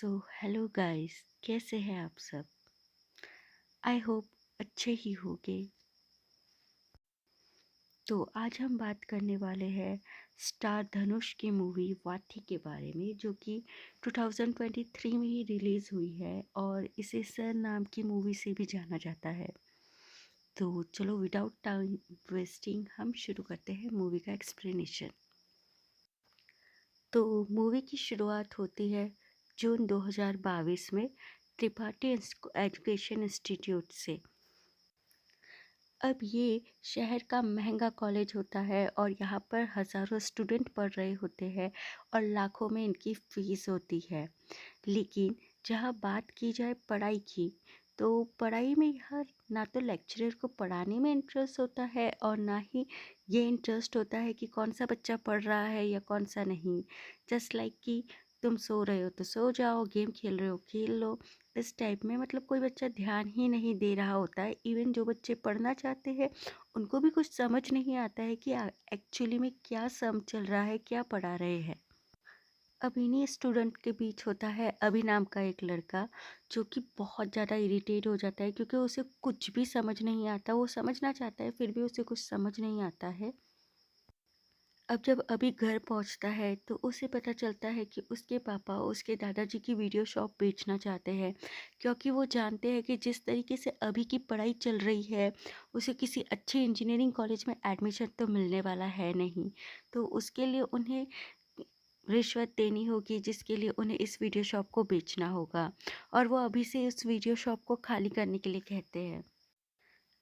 So hello guys, कैसे हैं आप सब। आई होप अच्छे ही होंगे। तो आज हम बात करने वाले हैं स्टार धनुष की मूवी वाठी के बारे में, जो कि 2023 में ही रिलीज़ हुई है और इसे सर नाम की मूवी से भी जाना जाता है। तो चलो विदाउट टाइम वेस्टिंग हम शुरू करते हैं मूवी का एक्सप्लेनेशन। तो मूवी की शुरुआत होती है जून 2022 में त्रिपाठी एजुकेशन इंस्टीट्यूट से। अब ये शहर का महंगा कॉलेज होता है और यहाँ पर हज़ारों स्टूडेंट पढ़ रहे होते हैं और लाखों में इनकी फ़ीस होती है। लेकिन जहाँ बात की जाए पढ़ाई की, तो पढ़ाई में यहाँ ना तो लेक्चरर को पढ़ाने में इंटरेस्ट होता है और ना ही ये इंटरेस्ट होता है कि कौन सा बच्चा पढ़ रहा है या कौन सा नहीं। जस्ट लाइक कि तुम सो रहे हो तो सो जाओ, गेम खेल रहे हो खेल लो, इस टाइप में। मतलब कोई बच्चा ध्यान ही नहीं दे रहा होता है। इवन जो बच्चे पढ़ना चाहते हैं उनको भी कुछ समझ नहीं आता है कि एक्चुअली में क्या सम चल रहा है, क्या पढ़ा रहे हैं। अब इन्हीं स्टूडेंट के बीच होता है अभि नाम का एक लड़का, जो कि बहुत ज़्यादा इरिटेट हो जाता है क्योंकि उसे कुछ भी समझ नहीं आता। वो समझना चाहता है फिर भी उसे कुछ समझ नहीं आता है। अब जब अभी घर पहुंचता है तो उसे पता चलता है कि उसके पापा उसके दादाजी की वीडियो शॉप बेचना चाहते हैं, क्योंकि वो जानते हैं कि जिस तरीके से अभी की पढ़ाई चल रही है उसे किसी अच्छे इंजीनियरिंग कॉलेज में एडमिशन तो मिलने वाला है नहीं। तो उसके लिए उन्हें रिश्वत देनी होगी, जिसके लिए उन्हें इस वीडियो शॉप को बेचना होगा और वो अभी से इस वीडियो शॉप को खाली करने के लिए कहते हैं।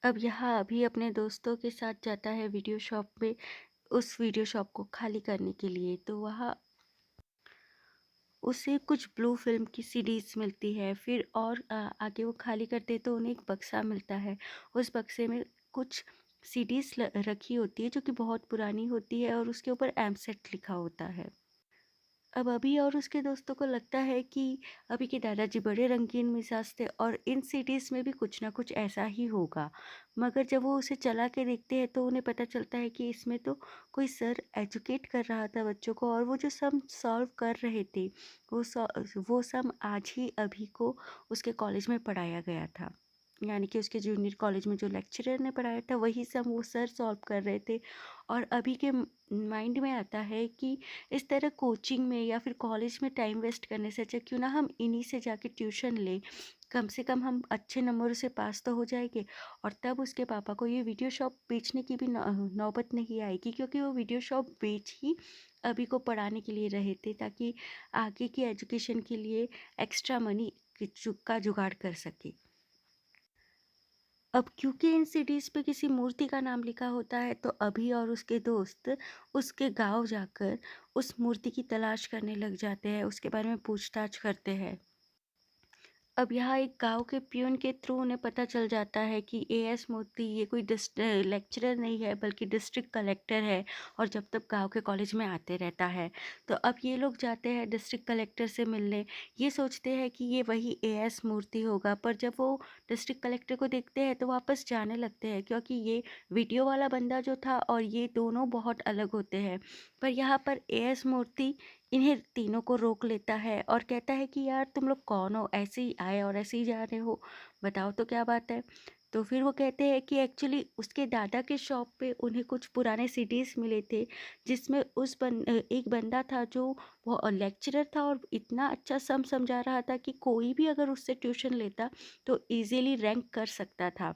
अब यहाँ अभी अपने दोस्तों के साथ जाता है वीडियो शॉप में उस वीडियो शॉप को खाली करने के लिए। तो वहाँ उसे कुछ ब्लू फिल्म की सीडीज़ मिलती है। फिर और आगे वो खाली करते तो उन्हें एक बक्सा मिलता है। उस बक्से में कुछ सीडीज़ रखी होती है जो कि बहुत पुरानी होती है और उसके ऊपर एमसेट लिखा होता है। अब अभी और उसके दोस्तों को लगता है कि अभी के दादाजी बड़े रंगीन मिजाज थे और इन सिटीज़ में भी कुछ ना कुछ ऐसा ही होगा। मगर जब वो उसे चला के देखते हैं तो उन्हें पता चलता है कि इसमें तो कोई सर एजुकेट कर रहा था बच्चों को और वो जो सम सॉल्व कर रहे थे वो सम आज ही अभी को उसके कॉलेज में पढ़ाया गया था। यानी कि उसके जूनियर कॉलेज में जो लेक्चरर ने पढ़ाया था वही सम वो सर सॉल्व कर रहे थे। और अभी के माइंड में आता है कि इस तरह कोचिंग में या फिर कॉलेज में टाइम वेस्ट करने से अच्छा क्यों ना हम इन्हीं से जाके ट्यूशन लें, कम से कम हम अच्छे नंबरों से पास तो हो जाएंगे। और तब उसके पापा को ये वीडियो शॉप बेचने की भी नौबत नहीं आएगी, क्योंकि वो वीडियो शॉप बेच ही अभी को पढ़ाने के लिए रहे थे, ताकि आगे की एजुकेशन के लिए एक्स्ट्रा मनी का जुगाड़ कर सके। अब क्योंकि इन सिटीज़ पे किसी मूर्ति का नाम लिखा होता है तो अभी और उसके दोस्त उसके गांव जाकर उस मूर्ति की तलाश करने लग जाते हैं, उसके बारे में पूछताछ करते हैं। अब यहाँ एक गांव के पियून के थ्रू उन्हें पता चल जाता है कि एएस मूर्ति ये कोई लेक्चरर नहीं है बल्कि डिस्ट्रिक्ट कलेक्टर है और जब तक गांव के कॉलेज में आते रहता है। तो अब ये लोग जाते हैं डिस्ट्रिक्ट कलेक्टर से मिलने। ये सोचते हैं कि ये वही एएस मूर्ति होगा, पर जब वो डिस्ट्रिक्ट कलेक्टर को देखते हैं तो वापस जाने लगते हैं, क्योंकि ये वीडियो वाला बंदा जो था और ये दोनों बहुत अलग होते हैं। पर यहाँ पर एएस मूर्ति इन्हें तीनों को रोक लेता है और कहता है कि यार तुम लोग कौन हो, ऐसे ही आए और ऐसे ही जा रहे हो, बताओ तो क्या बात है। तो फिर वो कहते हैं कि एक्चुअली उसके दादा के शॉप पे उन्हें कुछ पुराने सीडीज़ मिले थे, जिसमें एक बंदा था जो वो लेक्चरर था और इतना अच्छा समझा रहा था कि कोई भी अगर उससे ट्यूशन लेता तो इजीली रैंक कर सकता था।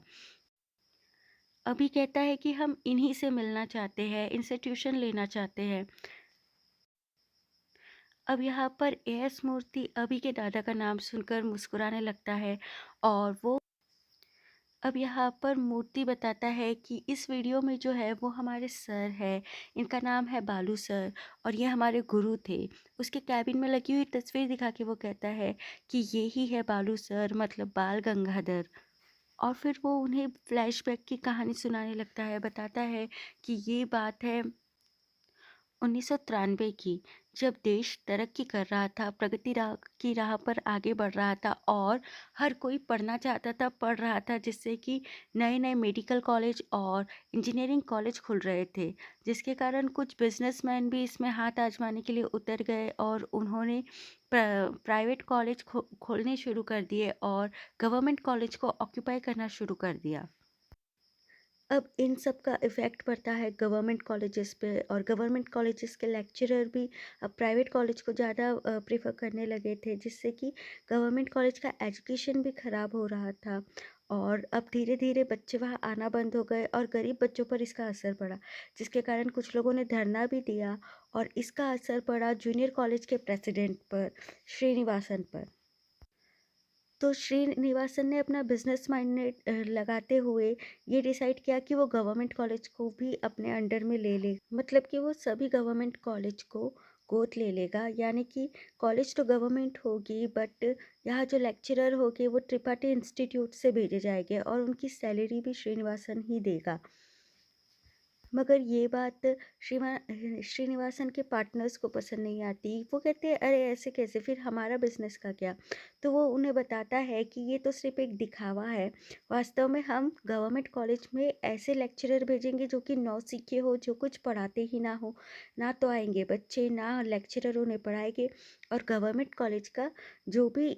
अभी कहता है कि हम इन्हीं से मिलना चाहते हैं, इनसे ट्यूशन लेना चाहते हैं। अब यहाँ पर एएस मूर्ति अभी के दादा का नाम सुनकर मुस्कुराने लगता है और वो अब यहाँ पर मूर्ति बताता है कि इस वीडियो में जो है वो हमारे सर है, इनका नाम है बालू सर और ये हमारे गुरु थे। उसके कैबिन में लगी हुई तस्वीर दिखा के वो कहता है कि ये ही है बालू सर, मतलब बाल गंगाधर। और फिर वो उन्हें फ्लैशबैक की कहानी सुनाने लगता है, बताता है कि ये बात है 1993 की, जब देश तरक्की कर रहा था, प्रगति की राह पर आगे बढ़ रहा था और हर कोई पढ़ना चाहता था, पढ़ रहा था, जिससे कि नए-नए मेडिकल कॉलेज और इंजीनियरिंग कॉलेज खुल रहे थे, जिसके कारण कुछ बिजनेसमैन भी इसमें हाथ आजमाने के लिए उतर गए और उन्होंने प्राइवेट कॉलेज खोलने शुरू कर दिए और गवर्नमेंट कॉलेज को ऑक्यूपाई करना शुरू कर दिया। अब इन सब का इफ़ेक्ट पड़ता है गवर्नमेंट कॉलेजेस पे और गवर्नमेंट कॉलेजेस के लेक्चरर भी अब प्राइवेट कॉलेज को ज़्यादा प्रेफर करने लगे थे, जिससे कि गवर्नमेंट कॉलेज का एजुकेशन भी ख़राब हो रहा था और अब धीरे धीरे बच्चे वहाँ आना बंद हो गए और गरीब बच्चों पर इसका असर पड़ा, जिसके कारण कुछ लोगों ने धरना भी दिया और इसका असर पड़ा जूनियर कॉलेज के प्रेसिडेंट पर, श्रीनिवासन पर। तो श्रीनिवासन ने अपना बिजनेस माइंड लगाते हुए ये डिसाइड किया कि वो गवर्नमेंट कॉलेज को भी अपने अंडर में ले ले, मतलब कि वो सभी गवर्नमेंट कॉलेज को गोद ले लेगा, यानी कि कॉलेज तो गवर्नमेंट होगी बट यहाँ जो लेक्चरर होंगे वो त्रिपाठी इंस्टीट्यूट से भेजे जाएंगे और उनकी सैलरी भी श्रीनिवासन ही देगा। मगर ये बात श्रीनिवासन के पार्टनर्स को पसंद नहीं आती। वो कहते हैं अरे ऐसे कैसे, फिर हमारा बिज़नेस का क्या? तो वो उन्हें बताता है कि ये तो सिर्फ़ एक दिखावा है। वास्तव में हम गवर्नमेंट कॉलेज में ऐसे लेक्चरर भेजेंगे जो कि नौसिखिए हो, जो कुछ पढ़ाते ही ना हो। ना तो आएँगे बच्चे, ना लेक्चरर उन्हें पढ़ाएँगे और गवर्नमेंट कॉलेज का जो भी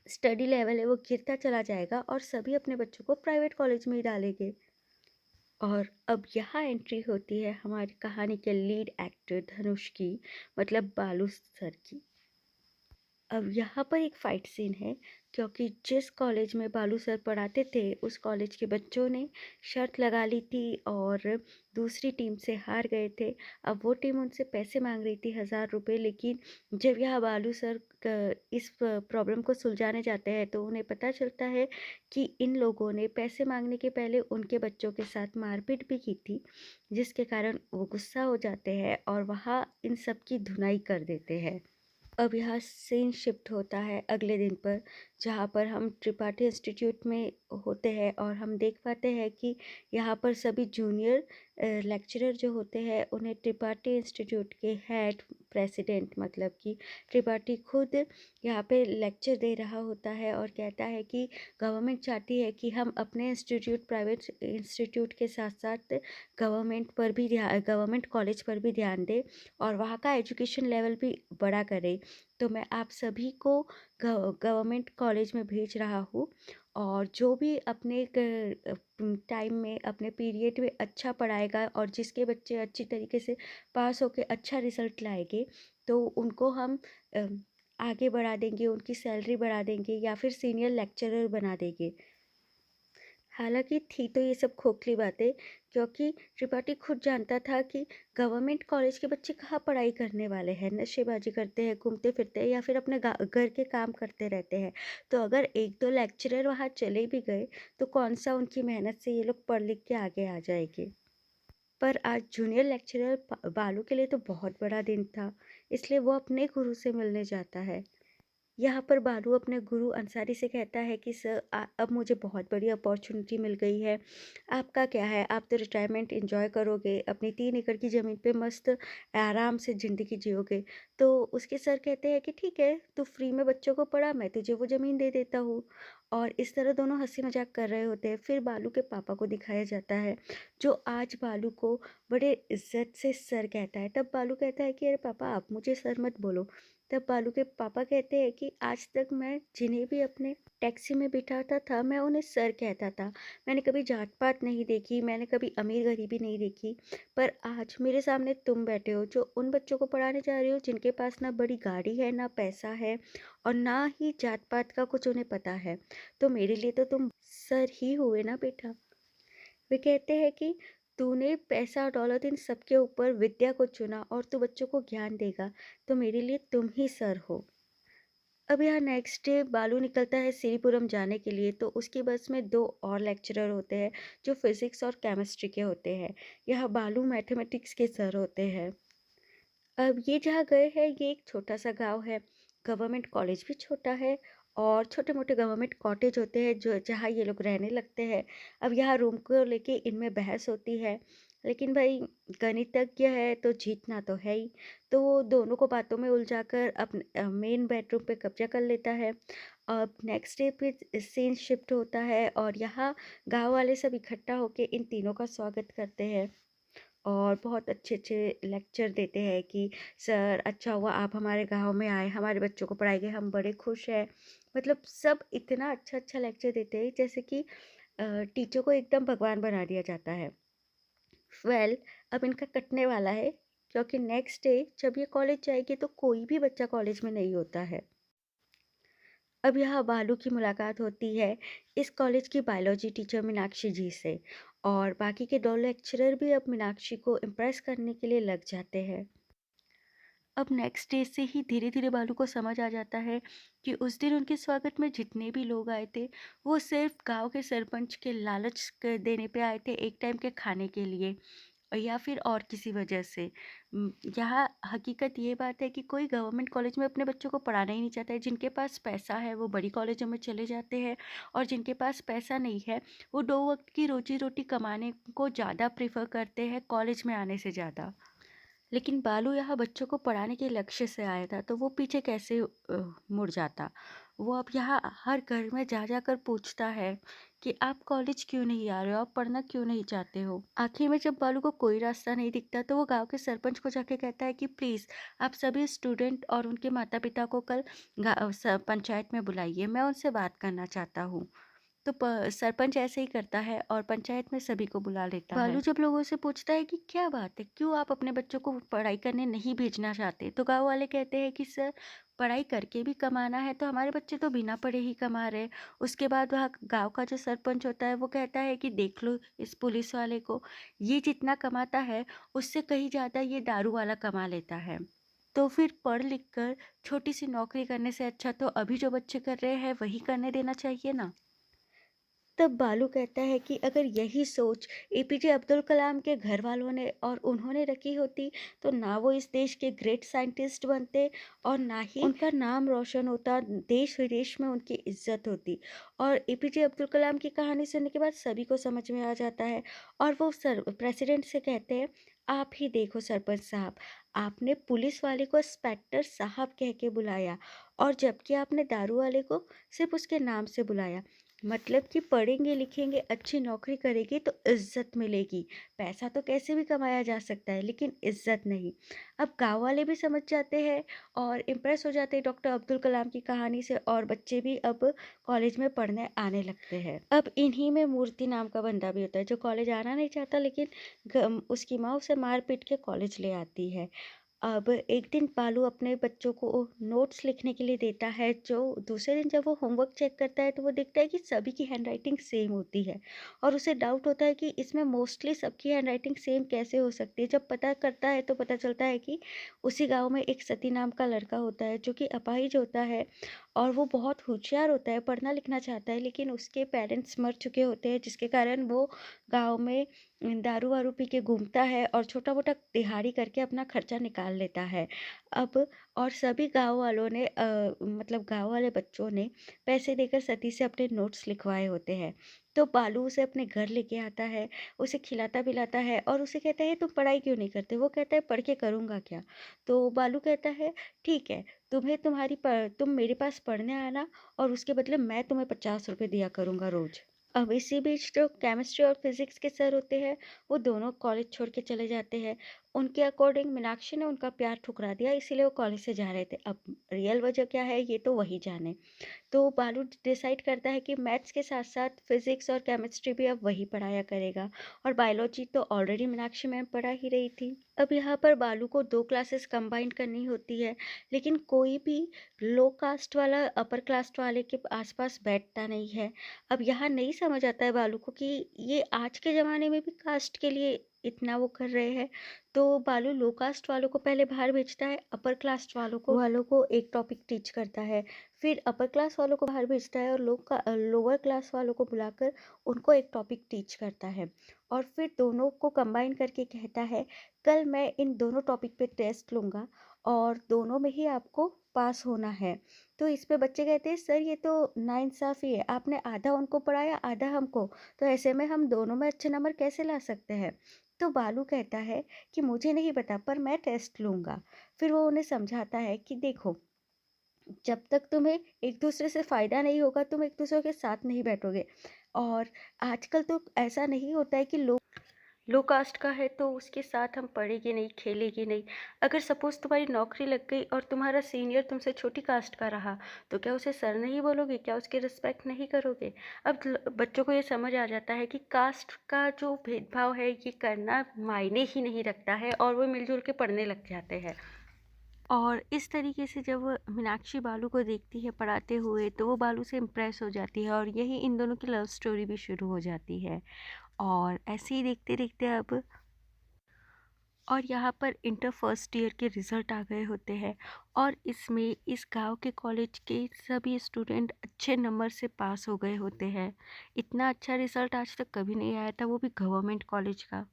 स्टडी लेवल है वो गिरता चला जाएगा और सभी अपने बच्चों को प्राइवेट कॉलेज में ही डालेंगे। और अब यहाँ एंट्री होती है हमारी कहानी के लीड एक्टर धनुष की, मतलब बालू सर की। अब यहाँ पर एक फ़ाइट सीन है, क्योंकि जिस कॉलेज में बालू सर पढ़ाते थे उस कॉलेज के बच्चों ने शर्त लगा ली थी और दूसरी टीम से हार गए थे। अब वो टीम उनसे पैसे मांग रही थी 1000 रुपये, लेकिन जब यह बालू सर इस प्रॉब्लम को सुलझाने जाते हैं तो उन्हें पता चलता है कि इन लोगों ने पैसे मांगने के पहले उनके बच्चों के साथ मारपीट भी की थी, जिसके कारण वो गुस्सा हो जाते हैं और वहाँ इन सब की धुनाई कर देते हैं। अब यहाँ सीन शिफ्ट होता है अगले दिन पर, जहाँ पर हम त्रिपाठी इंस्टीट्यूट में होते हैं और हम देख पाते हैं कि यहाँ पर सभी जूनियर लेक्चरर जो होते हैं उन्हें त्रिपाठी इंस्टीट्यूट के हेड प्रेसिडेंट, मतलब कि त्रिपाठी खुद यहाँ पे लेक्चर दे रहा होता है और कहता है कि गवर्नमेंट चाहती है कि हम अपने इंस्टीट्यूट, प्राइवेट इंस्टीट्यूट के साथ साथ गवर्नमेंट कॉलेज पर भी ध्यान दें और वहाँ का एजुकेशन लेवल भी बड़ा करें। तो मैं आप सभी को गवर्नमेंट कॉलेज में भेज रहा हूँ और जो भी अपने टाइम में, अपने पीरियड में अच्छा पढ़ाएगा और जिसके बच्चे अच्छी तरीके से पास होके अच्छा रिजल्ट लाएंगे तो उनको हम अ, आगे बढ़ा देंगे, उनकी सैलरी बढ़ा देंगे या फिर सीनियर लेक्चरर बना देंगे। हालाँकि थी तो ये सब खोखली बातें, क्योंकि त्रिपाठी खुद जानता था कि गवर्नमेंट कॉलेज के बच्चे कहाँ पढ़ाई करने वाले हैं, नशेबाजी करते हैं, घूमते-फिरते हैं या फिर अपने घर के काम करते रहते हैं। तो अगर 1-2 लेक्चरर वहाँ चले भी गए, तो कौन-सा उनकी मेहनत से ये लोग पढ़ लिख के आगे आ जाएँगे। पर आज जूनियर लेक्चरर बालू के लिए तो बहुत बड़ा दिन था, इसलिए वो अपने गुरु से मिलने जाता है। यहाँ पर बालू अपने गुरु अंसारी से कहता है कि सर अब मुझे बहुत बड़ी अपॉर्चुनिटी मिल गई है। आपका क्या है, आप तो रिटायरमेंट एंजॉय करोगे, अपनी 3 एकड़ की ज़मीन पे मस्त आराम से ज़िंदगी जियोगे। तो उसके सर कहते हैं कि ठीक है, तू फ्री में बच्चों को पढ़ा, मैं तुझे वो ज़मीन दे देता हूँ। और इस तरह दोनों हंसी मजाक कर रहे होते हैं। फिर बालू के पापा को दिखाया जाता है, जो आज बालू को बड़े इज्जत से सर कहता है। तब बालू कहता है कि अरे पापा, आप मुझे सर मत बोलो। तब बालू के पापा कहते हैं कि आज तक मैं जिन्हें भी अपने टैक्सी में बिठाता था मैं उन्हें सर कहता था। मैंने कभी जात पात नहीं देखी, मैंने कभी अमीर गरीबी नहीं देखी। पर आज मेरे सामने तुम बैठे हो जो उन बच्चों को पढ़ाने जा रहे हो जिनके पास ना बड़ी गाड़ी है, ना पैसा है और ना ही जात पात का कुछ उन्हें पता है। तो मेरे लिए तो तुम सर ही हुए ना बेटा। वे कहते हैं कि तूने पैसा दौलत इन सबके ऊपर विद्या को चुना और तू बच्चों को ज्ञान देगा, तो मेरे लिए तुम ही सर हो। अब यहाँ नेक्स्ट डे बालू निकलता है सिरीपुरम जाने के लिए, तो उसकी बस में 2 और लेक्चरर होते हैं जो फिजिक्स और केमिस्ट्री के होते हैं। यहाँ बालू मैथमेटिक्स के सर होते हैं। अब ये जहाँ गए हैं ये एक छोटा सा गांव है, गवर्नमेंट कॉलेज भी छोटा है और छोटे मोटे गवर्नमेंट कॉटेज होते हैं जो जहाँ ये लोग रहने लगते हैं। अब यहाँ रूम को लेके इनमें बहस होती है। लेकिन भाई गणितज्ञ है तो जीतना तो है ही। तो वो दोनों को बातों में उलझाकर अपने मेन बेडरूम पे कब्जा कर लेता है। अब नेक्स्ट डे फिर सीन शिफ्ट होता है और यहाँ गाँव वाले सब इकट्ठा होके इन तीनों का स्वागत करते हैं और बहुत अच्छे-अच्छे लेक्चर देते हैं कि सर अच्छा हुआ आप हमारे गाँव में आए, हमारे बच्चों को पढ़ाएँगे, हम बड़े खुश हैं। मतलब सब इतना अच्छा-अच्छा लेक्चर देते हैं जैसे कि टीचर को एकदम भगवान बना दिया जाता है। वेल अब इनका कटने वाला है क्योंकि नेक्स्ट डे जब ये कॉलेज जाएगी तो कोई भी बच्चा कॉलेज में नहीं होता है। अब यहाँ बालू की मुलाकात होती है इस कॉलेज की बायोलॉजी टीचर मीनाक्षी जी से और बाकी के 2 लेक्चरर भी अब मीनाक्षी को इम्प्रेस करने के लिए लग जाते हैं। अब नेक्स्ट डे से ही धीरे-धीरे बालू को समझ आ जाता है कि उस दिन उनके स्वागत में जितने भी लोग आए थे, वो सिर्फ़ गाँव के सरपंच के लालच क देने पे आए थे एक टाइम के खाने के लिए या फिर और किसी वजह से। यहाँ हकीकत ये बात है कि कोई गवर्नमेंट कॉलेज में अपने बच्चों को पढ़ाना ही नहीं चाहता है। जिनके पास पैसा है, वो बड़ी कॉलेजों में चले जाते हैं और जिनके पास पैसा नहीं है, वो 2 वक़्त की रोज़ी-रोटी कमाने को ज़्यादा प्रेफ़र करते हैं कॉलेज में आने से ज़्यादा। लेकिन बालू यहाँ बच्चों को पढ़ाने के लक्ष्य से आया था, तो वो पीछे कैसे मुड़ जाता? वो अब यहाँ हर घर में जा कर पूछता है कि आप कॉलेज क्यों नहीं आ रहे हो? आप पढ़ना क्यों नहीं चाहते हो? आखिर में जब बालू को कोई रास्ता नहीं दिखता, तो वो गाँव के सरपंच को जाके कहता है कि प्लीज़ आप सभी स्टूडेंट और उनके माता-पिता को कल पंचायत में बुलाइए, मैं उनसे बात करना चाहता हूँ। तो सरपंच ऐसे ही करता है और पंचायत में सभी को बुला लेता है। बालू जब लोगों से पूछता है कि क्या बात है, क्यों आप अपने बच्चों को पढ़ाई करने नहीं भेजना चाहते? तो गाँव वाले कहते हैं कि सर पढ़ाई करके भी कमाना है तो हमारे बच्चे तो बिना पढ़े ही कमा रहे हैं। उसके बाद वहाँ गाँव का जो सरपंच होता है वो कहता है कि देख लो इस पुलिस वाले को, ये जितना कमाता है उससे कहीं ज़्यादा ये दारू वाला कमा लेता है। तो फिर पढ़ लिख कर छोटी सी नौकरी करने से अच्छा तो अभी जो बच्चे कर रहे हैं वही करने देना चाहिए ना। तब बालू कहता है कि अगर यही सोच एपीजे अब्दुल कलाम के घर वालों ने और उन्होंने रखी होती तो ना वो इस देश के ग्रेट साइंटिस्ट बनते और ना ही उनका नाम रोशन होता, देश विदेश में उनकी इज्जत होती। और एपीजे अब्दुल कलाम की कहानी सुनने के बाद सभी को समझ में आ जाता है और वो सर प्रेसिडेंट से कहते हैं आप ही देखो सरपंच साहब, आपने पुलिस वाले को इंस्पेक्टर साहब कह के बुलाया और जबकि आपने दारू वाले को सिर्फ उसके नाम से बुलाया। मतलब कि पढ़ेंगे लिखेंगे अच्छी नौकरी करेंगे तो इज्जत मिलेगी। पैसा तो कैसे भी कमाया जा सकता है लेकिन इज्जत नहीं। अब गाँव वाले भी समझ जाते हैं और इम्प्रेस हो जाते हैं डॉक्टर अब्दुल कलाम की कहानी से और बच्चे भी अब कॉलेज में पढ़ने आने लगते हैं। अब इन्हीं में मूर्ति नाम का बंदा भी होता है जो कॉलेज आना नहीं चाहता लेकिन उसकी माँ उसे मार पीट के कॉलेज ले आती है। अब एक दिन बालू अपने बच्चों को नोट्स लिखने के लिए देता है, जो दूसरे दिन जब वो होमवर्क चेक करता है तो वो देखता है कि सभी की हैंडराइटिंग सेम होती है और उसे डाउट होता है कि इसमें मोस्टली सबकी हैंडराइटिंग सेम कैसे हो सकती है। जब पता करता है तो पता चलता है कि उसी गांव में एक सती नाम का लड़का होता है जो कि अपाहिज होता है और वो बहुत होशियार होता है, पढ़ना लिखना चाहता है लेकिन उसके पेरेंट्स मर चुके होते हैं जिसके कारण वो गाँव में दारू वारू पी के घूमता है और छोटा-मोटा दिहाड़ी करके अपना खर्चा निकाल लेता है। अब और सभी गाँव वालों ने मतलब गाँव वाले बच्चों ने पैसे देकर सती से अपने नोट्स लिखवाए होते हैं। तो बालू उसे अपने घर लेके आता है, उसे खिलाता-पिलाता है और उसे कहता है तुम पढ़ाई क्यों नहीं करते? वो कहता है पढ़ के करूँगा क्या? तो बालू कहता है ठीक है, तुम मेरे पास पढ़ने आना और उसके बदले मैं तुम्हें ₹50 दिया करूँगा रोज़। अब इसी बीच जो केमिस्ट्री और फिजिक्स के सर होते हैं वो दोनों कॉलेज छोड़ के चले जाते हैं। उनके अकॉर्डिंग मीनाक्षी ने उनका प्यार ठुकरा दिया इसीलिए वो कॉलेज से जा रहे थे। अब रियल वजह क्या है ये तो वही जाने। तो बालू डिसाइड करता है कि मैथ्स के साथ साथ फिजिक्स और केमिस्ट्री भी अब वही पढ़ाया करेगा और बायोलॉजी तो ऑलरेडी मीनाक्षी मैम पढ़ा ही रही थी। अब यहाँ पर बालू को 2 क्लासेस कंबाइन करनी होती है लेकिन कोई भी लो कास्ट वाला अपर कास्ट वाले के आसपास बैठता नहीं है। अब यहाँ नहीं समझ आता है बालू को कि ये आज के ज़माने में भी कास्ट के लिए इतना वो कर रहे हैं। तो बालू लो कास्ट वालों को पहले बाहर भेजता है, अपर कास्ट वालों को एक टॉपिक टीच करता है, फिर अपर क्लास वालों को बाहर भेजता है और लोअर क्लास वालों को बुलाकर उनको एक टॉपिक टीच करता है और फिर दोनों को कंबाइन करके कहता है, कल मैं इन दोनों टॉपिक पे टेस्ट लूँगा और दोनों में ही आपको पास होना है। तो इस पे बच्चे कहते हैं, सर ये तो नाइंसाफ़ी है, आपने आधा उनको पढ़ाया आधा हमको, तो ऐसे में हम दोनों में अच्छे नंबर कैसे ला सकते हैं। तो बालू कहता है कि मुझे नहीं पता पर मैं टेस्ट लूँगा। फिर वो उन्हें समझाता है कि देखो, जब तक तुम्हें एक दूसरे से फ़ायदा नहीं होगा, तुम एक दूसरे के साथ नहीं बैठोगे। और आजकल तो ऐसा नहीं होता है कि लो कास्ट का है तो उसके साथ हम पढ़ेंगे नहीं, खेलेंगे नहीं। अगर सपोज़ तुम्हारी नौकरी लग गई और तुम्हारा सीनियर तुमसे छोटी कास्ट का रहा, तो क्या उसे सर नहीं बोलोगे? क्या उसकी रिस्पेक्ट नहीं करोगे? अब बच्चों को ये समझ आ जाता है कि कास्ट का जो भेदभाव है ये करना मायने ही नहीं रखता है और वो मिलजुल के पढ़ने लग जाते हैं। और इस तरीके से जब वो मीनाक्षी बालू को देखती है पढ़ाते हुए, तो वो बालू से इम्प्रेस हो जाती है और यही इन दोनों की लव स्टोरी भी शुरू हो जाती है। और ऐसे ही देखते देखते अब और यहाँ पर इंटर फर्स्ट ईयर के रिज़ल्ट आ गए होते हैं और इसमें इस गांव के कॉलेज के सभी स्टूडेंट अच्छे नंबर से पास हो गए होते हैं। इतना अच्छा रिज़ल्ट आज तक कभी नहीं आया था, वो भी गवर्नमेंट कॉलेज का।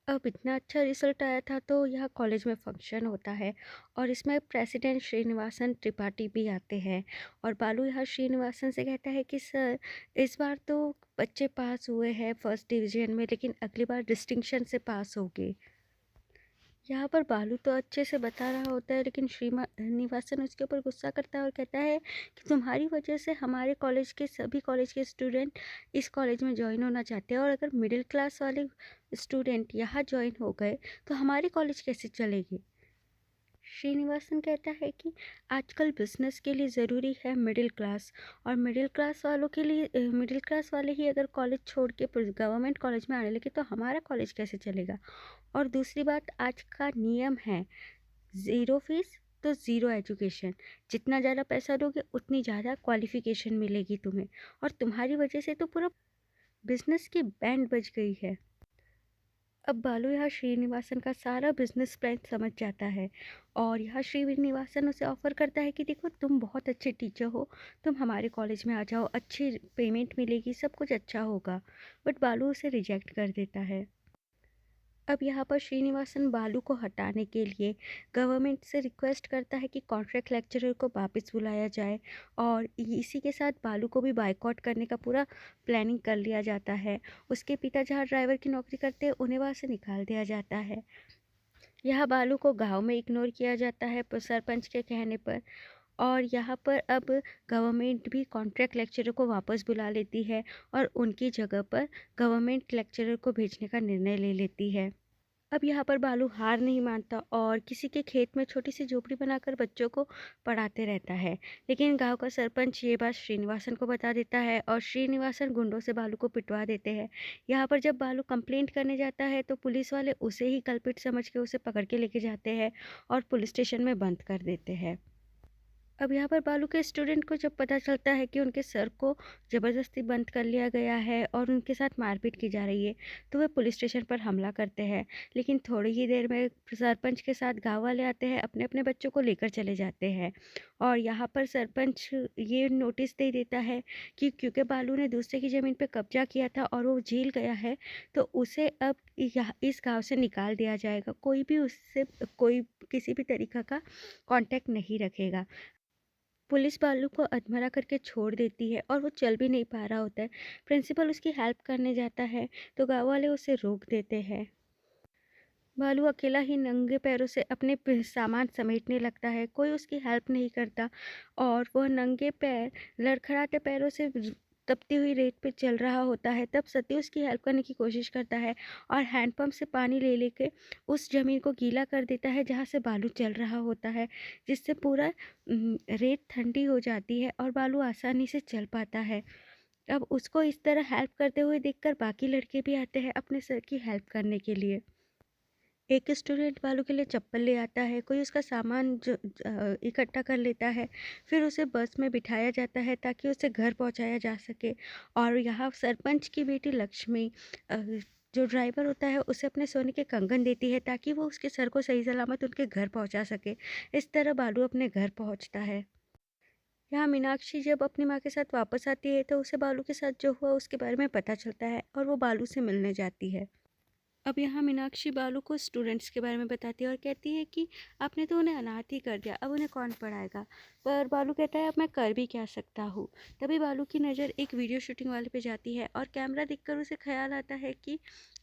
अब इतना अच्छा रिजल्ट आया था तो यहाँ कॉलेज में फंक्शन होता है और इसमें प्रेसिडेंट श्रीनिवासन त्रिपाठी भी आते हैं और बालू यहाँ श्रीनिवासन से कहता है कि सर, इस बार तो बच्चे पास हुए हैं फर्स्ट डिवीजन में, लेकिन अगली बार डिस्टिंक्शन से पास होंगे। यहाँ पर बालू तो अच्छे से बता रहा होता है लेकिन श्रीनिवासन उसके ऊपर गुस्सा करता है और कहता है कि तुम्हारी वजह से हमारे कॉलेज के सभी कॉलेज के स्टूडेंट इस कॉलेज में ज्वाइन होना चाहते हैं और अगर मिडिल क्लास वाले स्टूडेंट यहाँ ज्वाइन हो गए तो हमारे कॉलेज कैसे चलेगी। श्रीनिवासन कहता है कि आजकल बिजनेस के लिए ज़रूरी है मिडिल क्लास और मिडिल क्लास वालों के लिए मिडिल क्लास वाले ही अगर कॉलेज छोड़ के गवर्नमेंट कॉलेज में आने लगे तो हमारा कॉलेज कैसे चलेगा। और दूसरी बात, आज का नियम है ज़ीरो फीस तो ज़ीरो एजुकेशन। जितना ज़्यादा पैसा दोगे उतनी ज़्यादा क्वालिफिकेशन मिलेगी तुम्हें और तुम्हारी वजह से तो पूरा बिजनेस की बैंड बज गई है। अब बालू यहाँ श्रीनिवासन का सारा बिजनेस प्लान समझ जाता है और यहाँ श्रीनिवासन उसे ऑफ़र करता है कि देखो, तुम बहुत अच्छे टीचर हो, तुम हमारे कॉलेज में आ जाओ, अच्छी पेमेंट मिलेगी, सब कुछ अच्छा होगा। बट बालू उसे रिजेक्ट कर देता है। अब यहाँ पर श्रीनिवासन बालू को हटाने के लिए गवर्नमेंट से रिक्वेस्ट करता है कि कॉन्ट्रैक्ट लेक्चरर को वापस बुलाया जाए और इसी के साथ बालू को भी बायकॉट करने का पूरा प्लानिंग कर लिया जाता है। उसके पिता जहाँ ड्राइवर की नौकरी करते हैं उन्हें वहाँ से निकाल दिया जाता है। यहाँ बालू को गांव में इग्नोर किया जाता है सरपंच के कहने पर और यहाँ पर अब गवर्नमेंट भी कॉन्ट्रैक्ट लेक्चरर को वापस बुला लेती है और उनकी जगह पर गवर्नमेंट लेक्चरर को भेजने का निर्णय ले लेती है। अब यहाँ पर बालू हार नहीं मानता और किसी के खेत में छोटी सी झोपड़ी बनाकर बच्चों को पढ़ाते रहता है। लेकिन गांव का सरपंच ये बात श्रीनिवासन को बता देता है और श्रीनिवासन गुंडों से बालू को पिटवा देते हैं। यहाँ पर जब बालू कंप्लेंट करने जाता है तो पुलिस वाले उसे ही कल्पित समझ के उसे पकड़ के लेके जाते हैं और पुलिस स्टेशन में बंद कर देते हैं। अब यहाँ पर बालू के स्टूडेंट को जब पता चलता है कि उनके सर को ज़बरदस्ती बंद कर लिया गया है और उनके साथ मारपीट की जा रही है, तो वे पुलिस स्टेशन पर हमला करते हैं। लेकिन थोड़ी ही देर में सरपंच के साथ गांव वाले आते हैं, अपने अपने बच्चों को लेकर चले जाते हैं और यहाँ पर सरपंच ये नोटिस दे देता है कि क्योंकि बालू ने दूसरे की ज़मीन पर कब्जा किया था और वो जेल गया है, तो उसे अब यहाँ इस गाँव से निकाल दिया जाएगा। कोई भी उससे कोई किसी भी तरीक़ा का कॉन्टैक्ट नहीं रखेगा। पुलिस बालू को अधमरा करके छोड़ देती है और वो चल भी नहीं पा रहा होता है। प्रिंसिपल उसकी हेल्प करने जाता है तो गाँव वाले उसे रोक देते हैं। बालू अकेला ही नंगे पैरों से अपने सामान समेटने लगता है, कोई उसकी हेल्प नहीं करता और वह नंगे पैर लड़खड़ाते पैरों से तपती हुई रेत पे चल रहा होता है। तब सती उसकी हेल्प करने की कोशिश करता है और हैंडपंप से पानी ले लेके उस ज़मीन को गीला कर देता है जहाँ से बालू चल रहा होता है, जिससे पूरा रेत ठंडी हो जाती है और बालू आसानी से चल पाता है। अब उसको इस तरह हेल्प करते हुए देखकर बाकी लड़के भी आते हैं अपने सर की हेल्प करने के लिए। एक स्टूडेंट बालू के लिए चप्पल ले आता है, कोई उसका सामान जो इकट्ठा कर लेता है, फिर उसे बस में बिठाया जाता है ताकि उसे घर पहुंचाया जा सके। और यहाँ सरपंच की बेटी लक्ष्मी अ, जो ड्राइवर होता है उसे अपने सोने के कंगन देती है ताकि वो उसके सर को सही सलामत उनके घर पहुंचा सके। इस तरह बालू अपने घर पहुंचता है। यहाँ मीनाक्षी जब अपनी माँ के साथ वापस आती है तो उसे बालू के साथ जो हुआ उसके बारे में पता चलता है और वो बालू से मिलने जाती है। अब यहाँ मीनाक्षी बालू को स्टूडेंट्स के बारे में बताती है और कहती है कि आपने तो उन्हें अनाथ ही कर दिया, अब उन्हें कौन पढ़ाएगा। पर बालू कहता है अब मैं कर भी क्या सकता हूँ। तभी बालू की नज़र एक वीडियो शूटिंग वाले पे जाती है और कैमरा देखकर उसे ख्याल आता है कि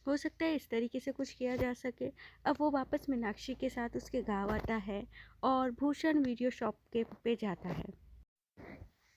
हो सकता है इस तरीके से कुछ किया जा सके। अब वो वापस मीनाक्षी के साथ उसके गाँव आता है और भूषण वीडियो शॉप के पे जाता है।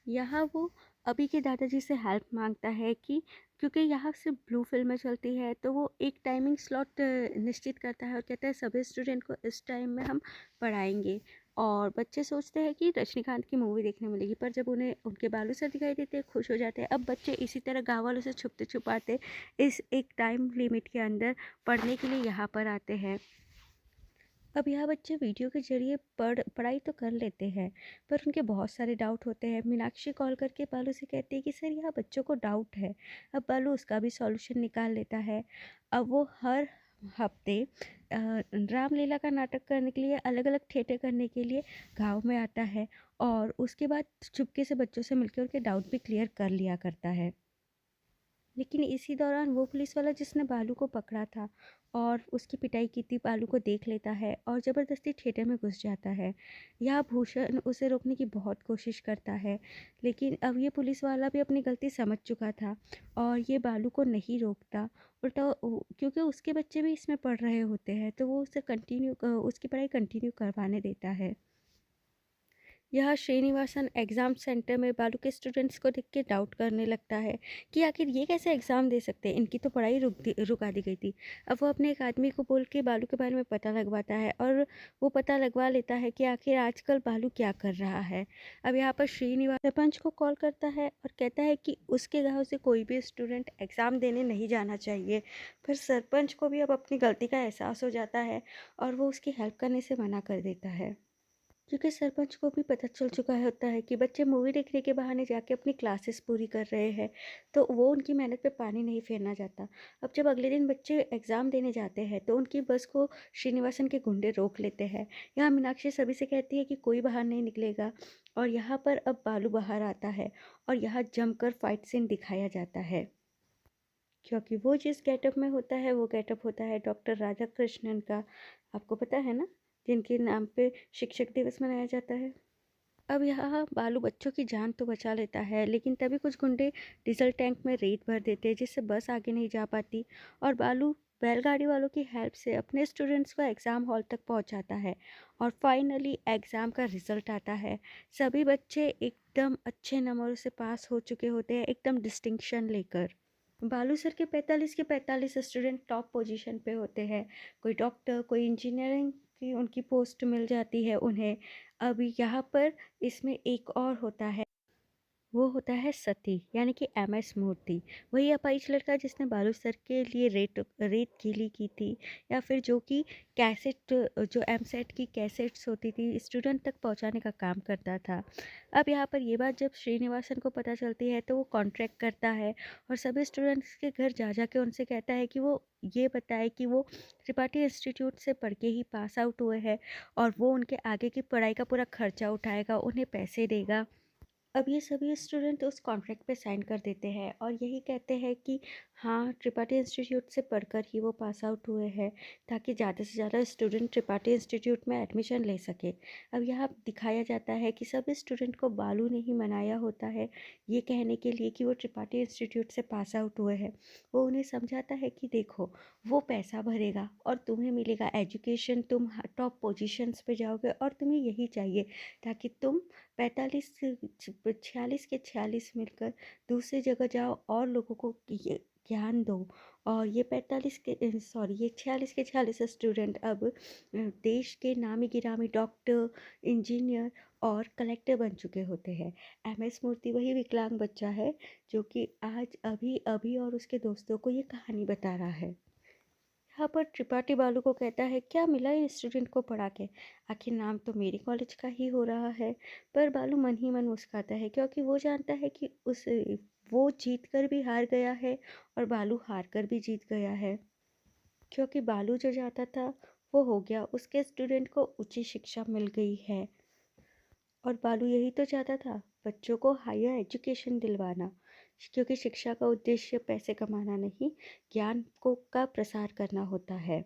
यहाँ वो अभी के दादाजी से हेल्प मांगता है कि क्योंकि यहाँ सिर्फ ब्लू फिल्में चलती है तो वो एक टाइमिंग स्लॉट निश्चित करता है और कहता है सभी स्टूडेंट को इस टाइम में हम पढ़ाएंगे। और बच्चे सोचते हैं कि रजनीकांत की मूवी देखने मिलेगी, पर जब उन्हें उनके बालू सर दिखाई देते हैं खुश हो जाते हैं। अब बच्चे इसी तरह गाँव वालों से छुपते छुपाते इस एक टाइम लिमिट के अंदर पढ़ने के लिए यहाँ पर आते हैं। अब यह बच्चे वीडियो के ज़रिए पढ़ाई तो कर लेते हैं, पर उनके बहुत सारे डाउट होते हैं। मीनाक्षी कॉल करके बालू से कहती है कि सर यहाँ बच्चों को डाउट है। अब बालू उसका भी सॉल्यूशन निकाल लेता है। अब वो हर हफ्ते रामलीला का नाटक करने के लिए अलग अलग थिएटर करने के लिए गाँव में आता है और उसके बाद चुपके से बच्चों से मिलकर उनके डाउट भी क्लियर कर लिया करता है। लेकिन इसी दौरान वो पुलिस वाला जिसने बालू को पकड़ा था और उसकी पिटाई की थी बालू को देख लेता है और ज़बरदस्ती थिएटर में घुस जाता है। यह भूषण उसे रोकने की बहुत कोशिश करता है, लेकिन अब ये पुलिस वाला भी अपनी गलती समझ चुका था और ये बालू को नहीं रोकता। उल्टा क्योंकि उसके बच्चे भी इसमें पढ़ रहे होते हैं तो वो उसे उसकी पढ़ाई कंटिन्यू करवाने देता है। यह श्रीनिवासन एग्ज़ाम सेंटर में बालू के स्टूडेंट्स को देख के डाउट करने लगता है कि आखिर ये कैसे एग्ज़ाम दे सकते हैं, इनकी तो पढ़ाई रुका दी गई थी। अब वो अपने एक आदमी को बोल के बालू के बारे में पता लगवाता है और वो पता लगवा लेता है कि आखिर आजकल बालू क्या कर रहा है। अब यहाँ पर श्रीनिवास सरपंच को कॉल करता है और कहता है कि उसके गाँव से कोई भी स्टूडेंट एग्ज़ाम देने नहीं जाना चाहिए। पर सरपंच को भी अब अपनी गलती का एहसास हो जाता है और वो उसकी हेल्प करने से मना कर देता है, क्योंकि सरपंच को भी पता चल चुका होता है कि बच्चे मूवी देखने के बहाने जाके अपनी क्लासेस पूरी कर रहे हैं, तो वो उनकी मेहनत पे पानी नहीं फेरना चाहता। अब जब अगले दिन बच्चे एग्ज़ाम देने जाते हैं तो उनकी बस को श्रीनिवासन के गुंडे रोक लेते हैं। यहाँ मीनाक्षी सभी से कहती है कि कोई बाहर नहीं निकलेगा और यहाँ पर अब बालू बाहर आता है और यहाँ जमकर फाइट सीन दिखाया जाता है, क्योंकि वो जिस गेटअप में होता है वो गेटअप होता है डॉक्टर राधा कृष्णन का। आपको पता है ना, जिनके नाम पे शिक्षक दिवस मनाया जाता है। अब यहाँ बालू बच्चों की जान तो बचा लेता है, लेकिन तभी कुछ गुंडे डीजल टैंक में रेत भर देते हैं जिससे बस आगे नहीं जा पाती और बालू बैलगाड़ी वालों की हेल्प से अपने स्टूडेंट्स को एग्ज़ाम हॉल तक पहुँचाता है और फाइनली एग्ज़ाम का रिज़ल्ट आता है। सभी बच्चे एकदम अच्छे नंबरों से पास हो चुके होते हैं, एकदम डिस्टिंक्शन लेकर। बालू सर के 45 के 45 स्टूडेंट टॉप पोजीशन पे होते हैं। कोई डॉक्टर, कोई इंजीनियरिंग की उनकी पोस्ट मिल जाती है उन्हें। अब यहाँ पर इसमें एक और होता है, वो होता है सती, यानी कि एमएस मूर्ति। वही अपाहिज लड़का जिसने बालू सर के लिए रेत रेत गीली की थी, या फिर जो कि कैसेट, जो एमसेट की कैसेट्स होती थी स्टूडेंट तक पहुंचाने का काम करता था। अब यहाँ पर ये बात जब श्रीनिवासन को पता चलती है तो वो कॉन्ट्रैक्ट करता है और सभी स्टूडेंट्स के घर जा जा के उनसे कहता है कि वो ये बताए कि वो त्रिपाठी इंस्टीट्यूट से पढ़ के ही पास आउट हुए हैं और वो उनके आगे की पढ़ाई का पूरा खर्चा उठाएगा, उन्हें पैसे देगा। अब ये सभी स्टूडेंट उस कॉन्ट्रैक्ट पे साइन कर देते हैं और यही कहते हैं कि हाँ, त्रिपाठी इंस्टीट्यूट से पढ़कर ही वो पास आउट हुए हैं, ताकि ज़्यादा से ज़्यादा स्टूडेंट त्रिपाठी इंस्टीट्यूट में एडमिशन ले सके। अब यहाँ दिखाया जाता है कि सभी स्टूडेंट को बालू ने ही मनाया होता है ये कहने के लिए कि वो त्रिपाठी इंस्टीट्यूट से पास आउट हुए हैं। वो उन्हें समझाता है कि देखो, वो पैसा भरेगा और तुम्हें मिलेगा एजुकेशन, तुम टॉप पोजिशंस पे जाओगे और तुम्हें यही चाहिए, ताकि तुम 45 से 46 के 46 मिलकर दूसरी जगह जाओ और लोगों को ये ज्ञान दो। और ये 45 के सॉरी ये 46 के 46 स्टूडेंट अब देश के नामी गिरामी डॉक्टर, इंजीनियर और कलेक्टर बन चुके होते हैं। एमएस मूर्ति वही विकलांग बच्चा है जो कि आज अभी अभी और उसके दोस्तों को ये कहानी बता रहा है। यहाँ पर त्रिपाठी बालू को कहता है क्या मिला इन स्टूडेंट को पढ़ा के, आखिर नाम तो मेरे कॉलेज का ही हो रहा है। पर बालू मन ही मन मुस्काता है क्योंकि वो जानता है कि वो जीत कर भी हार गया है और बालू हार कर भी जीत गया है, क्योंकि बालू जो चाहता था वो हो गया, उसके स्टूडेंट को उच्च शिक्षा मिल गई है। और बालू यही तो चाहता था, बच्चों को हायर एजुकेशन दिलवाना, क्योंकि शिक्षा का उद्देश्य पैसे कमाना नहीं, ज्ञान को का प्रसार करना होता है।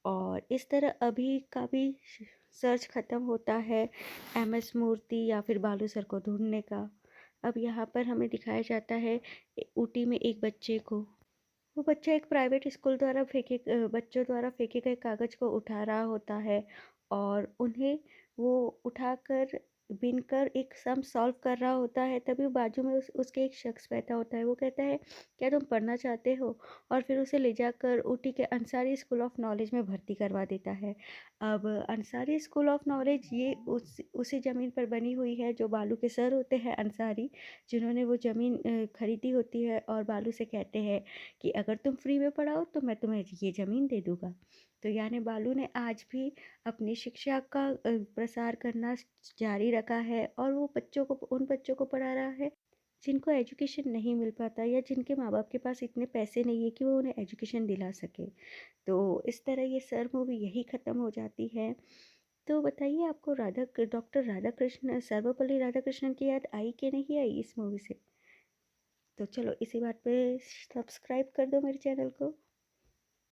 और इस तरह अभी का भी सर्च ख़त्म होता है एमएस मूर्ति या फिर बालू सर को ढूंढने का। अब यहाँ पर हमें दिखाया जाता है ऊटी में एक बच्चे को। वो बच्चा एक प्राइवेट स्कूल द्वारा बच्चों द्वारा फेंके गए कागज़ को उठा रहा होता है और उन्हें वो उठाकर बीनकर एक सम सॉल्व कर रहा होता है। तभी वो बाजू में उसके एक शख्स बैठा होता है। वो कहता है, क्या तुम पढ़ना चाहते हो? और फिर उसे ले जाकर ऊटी के अंसारी स्कूल ऑफ नॉलेज में भर्ती करवा देता है। अब अंसारी स्कूल ऑफ नॉलेज ये उसी ज़मीन पर बनी हुई है जो बालू के सर होते हैं अंसारी, जिन्होंने वो ज़मीन खरीदी होती है और बालू से कहते हैं कि अगर तुम फ्री में पढ़ाओ तो मैं तुम्हें ये ज़मीन दे दूँगा। तो यानी बालू ने आज भी अपनी शिक्षा का प्रसार करना जारी रखा है और वो उन बच्चों को पढ़ा रहा है जिनको एजुकेशन नहीं मिल पाता या जिनके माँ बाप के पास इतने पैसे नहीं है कि वो उन्हें एजुकेशन दिला सके। तो इस तरह ये सर मूवी यही ख़त्म हो जाती है। तो बताइए, आपको डॉक्टर राधाकृष्ण सर्वपल्ली राधाकृष्णन की याद आई कि नहीं आई इस मूवी से? तो चलो इसी बात पे सब्सक्राइब कर दो मेरे चैनल को।